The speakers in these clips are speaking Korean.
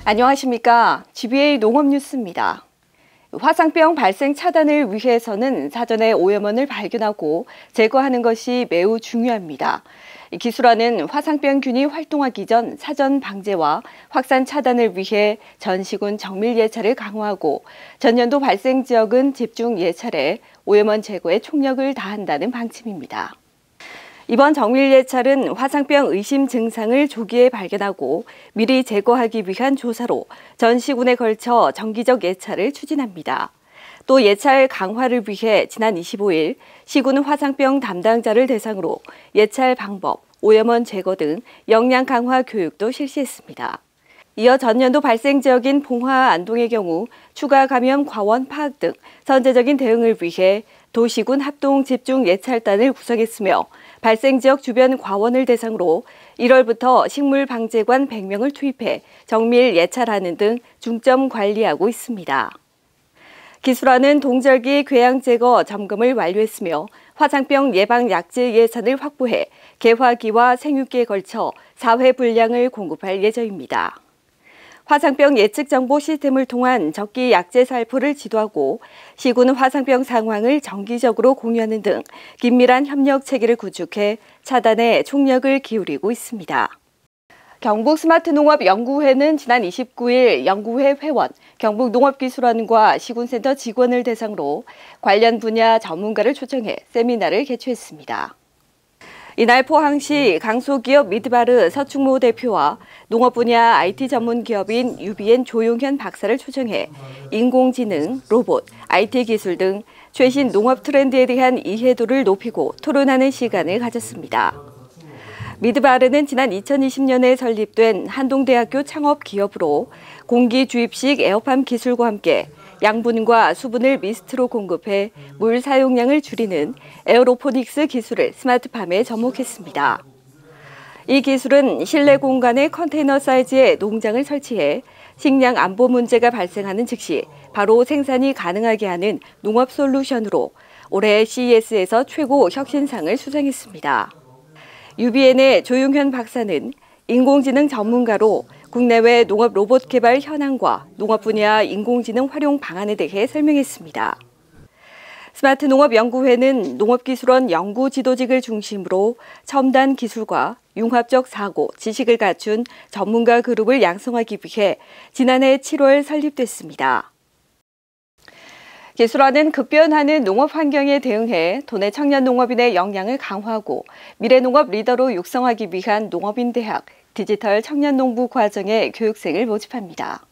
안녕하십니까. GBA 농업뉴스입니다. 화상병 발생 차단을 위해서는 사전에 오염원을 발견하고 제거하는 것이 매우 중요합니다. 기술원은 화상병균이 활동하기 전 사전 방제와 확산 차단을 위해 전 시군 정밀 예찰을 강화하고 전년도 발생 지역은 집중 예찰해 오염원 제거에 총력을 다한다는 방침입니다. 이번 정밀 예찰은 화상병 의심 증상을 조기에 발견하고 미리 제거하기 위한 조사로 전 시군에 걸쳐 정기적 예찰을 추진합니다. 또 예찰 강화를 위해 지난 25일 시군 화상병 담당자를 대상으로 예찰 방법, 오염원 제거 등 역량 강화 교육도 실시했습니다. 이어 전년도 발생 지역인 봉화, 안동의 경우 추가 감염 과원 파악 등 선제적인 대응을 위해 도시군 합동 집중 예찰단을 구성했으며 발생 지역 주변 과원을 대상으로 1월부터 식물 방제관 100명을 투입해 정밀 예찰하는 등 중점 관리하고 있습니다. 기술원은 동절기 궤양 제거 점검을 완료했으며 화상병 예방 약제 예산을 확보해 개화기와 생육기에 걸쳐 4회 분량을 공급할 예정입니다. 화상병 예측 정보 시스템을 통한 적기 약제 살포를 지도하고 시군 화상병 상황을 정기적으로 공유하는 등 긴밀한 협력 체계를 구축해 차단에 총력을 기울이고 있습니다. 경북 스마트농업연구회는 지난 29일 연구회 회원, 경북농업기술원과 시군센터 직원을 대상으로 관련 분야 전문가를 초청해 세미나를 개최했습니다. 이날 포항시 강소기업 미드바르 서충모 대표와 농업 분야 IT 전문 기업인 UBN 조용현 박사를 초청해 인공지능, 로봇, IT 기술 등 최신 농업 트렌드에 대한 이해도를 높이고 토론하는 시간을 가졌습니다. 미드바르는 지난 2020년에 설립된 한동대학교 창업 기업으로 공기 주입식 에어팜 기술과 함께 양분과 수분을 미스트로 공급해 물 사용량을 줄이는 에어로포닉스 기술을 스마트팜에 접목했습니다. 이 기술은 실내 공간에 컨테이너 사이즈의 농장을 설치해 식량 안보 문제가 발생하는 즉시 바로 생산이 가능하게 하는 농업 솔루션으로 올해 CES에서 최고 혁신상을 수상했습니다. UBN의 조용현 박사는 인공지능 전문가로 국내외 농업 로봇 개발 현황과 농업 분야 인공지능 활용 방안에 대해 설명했습니다. 스마트농업연구회는 농업기술원 연구지도직을 중심으로 첨단 기술과 융합적 사고, 지식을 갖춘 전문가 그룹을 양성하기 위해 지난해 7월 설립됐습니다. 기술원은 급변하는 농업 환경에 대응해 도내 청년 농업인의 역량을 강화하고 미래농업 리더로 육성하기 위한 농업인 대학, 디지털 청년농부 과정의 교육생을 모집합니다.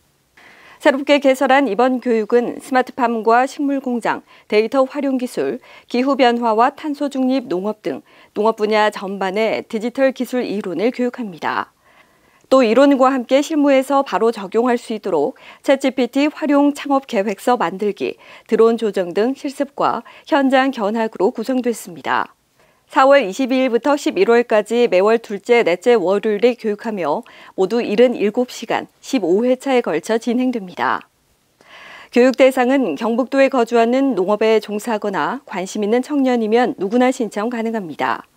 새롭게 개설한 이번 교육은 스마트팜과 식물공장, 데이터 활용기술, 기후변화와 탄소중립 농업 등 농업 분야 전반의 디지털 기술 이론을 교육합니다. 또 이론과 함께 실무에서 바로 적용할 수 있도록 챗GPT 활용 창업 계획서 만들기, 드론 조정 등 실습과 현장 견학으로 구성됐습니다. 4월 22일부터 11월까지 매월 둘째, 넷째 월요일에 교육하며 모두 77시간 15회차에 걸쳐 진행됩니다. 교육 대상은 경북도에 거주하는 농업에 종사하거나 관심 있는 청년이면 누구나 신청 가능합니다.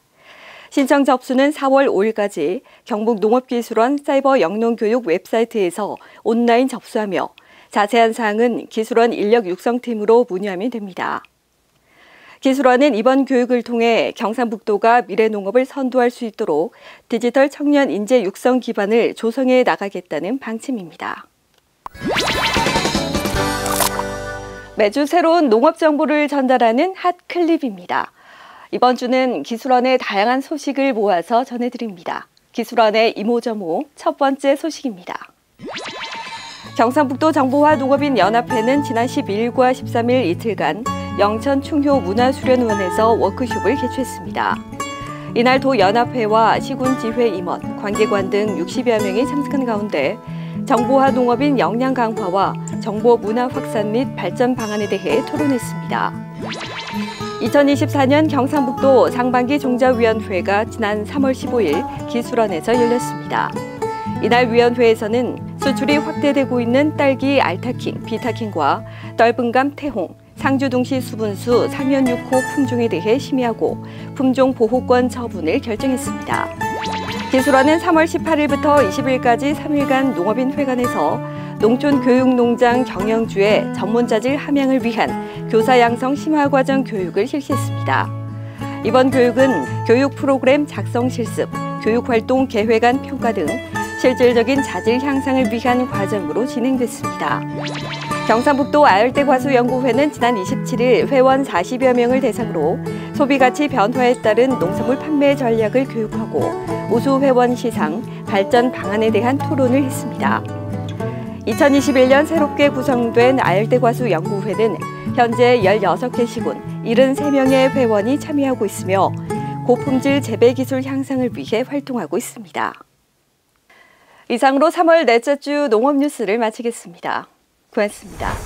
신청 접수는 4월 5일까지 경북농업기술원 사이버 영농교육 웹사이트에서 온라인 접수하며 자세한 사항은 기술원 인력 육성팀으로 문의하면 됩니다. 기술원은 이번 교육을 통해 경상북도가 미래농업을 선도할 수 있도록 디지털 청년 인재 육성 기반을 조성해 나가겠다는 방침입니다. 매주 새로운 농업 정보를 전달하는 핫클립입니다. 이번 주는 기술원의 다양한 소식을 모아서 전해드립니다. 기술원의 이모저모 첫 번째 소식입니다. 경상북도 정보화 농업인 연합회는 지난 12일과 13일 이틀간 영천 충효 문화수련원에서 워크숍을 개최했습니다. 이날 도 연합회와 시군지회 임원, 관계관 등 60여 명이 참석한 가운데 정보화 농업인 역량 강화와 정보 문화 확산 및 발전 방안에 대해 토론했습니다. 2024년 경상북도 상반기 종자위원회가 지난 3월 15일 기술원에서 열렸습니다. 이날 위원회에서는 수출이 확대되고 있는 딸기 알타킹, 비타킹과 떫은감 태홍, 상주둥시 수분수, 상현 6호 품종에 대해 심의하고 품종 보호권 처분을 결정했습니다. 기술원은 3월 18일부터 20일까지 3일간 농업인회관에서 농촌교육농장 경영주의 전문자질 함양을 위한 교사 양성 심화과정 교육을 실시했습니다. 이번 교육은 교육 프로그램 작성 실습, 교육활동 계획안 평가 등 실질적인 자질 향상을 위한 과정으로 진행됐습니다. 경상북도 아열대과수연구회는 지난 27일 회원 40여 명을 대상으로 소비가치 변화에 따른 농산물 판매 전략을 교육하고 우수 회원 시상, 발전 방안에 대한 토론을 했습니다. 2021년 새롭게 구성된 아열대과수연구회는 현재 16개 시군 73명의 회원이 참여하고 있으며 고품질 재배 기술 향상을 위해 활동하고 있습니다. 이상으로 3월 넷째 주 농업 뉴스를 마치겠습니다. 고맙습니다.